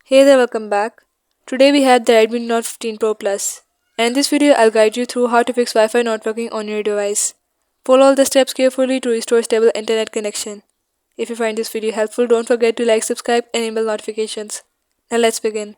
Hey there, welcome back. Today we have the Redmi Note 15 Pro Plus. And in this video, I'll guide you through how to fix Wi-Fi not working on your device. Follow all the steps carefully to restore stable internet connection. If you find this video helpful, don't forget to like, subscribe, and enable notifications. Now let's begin.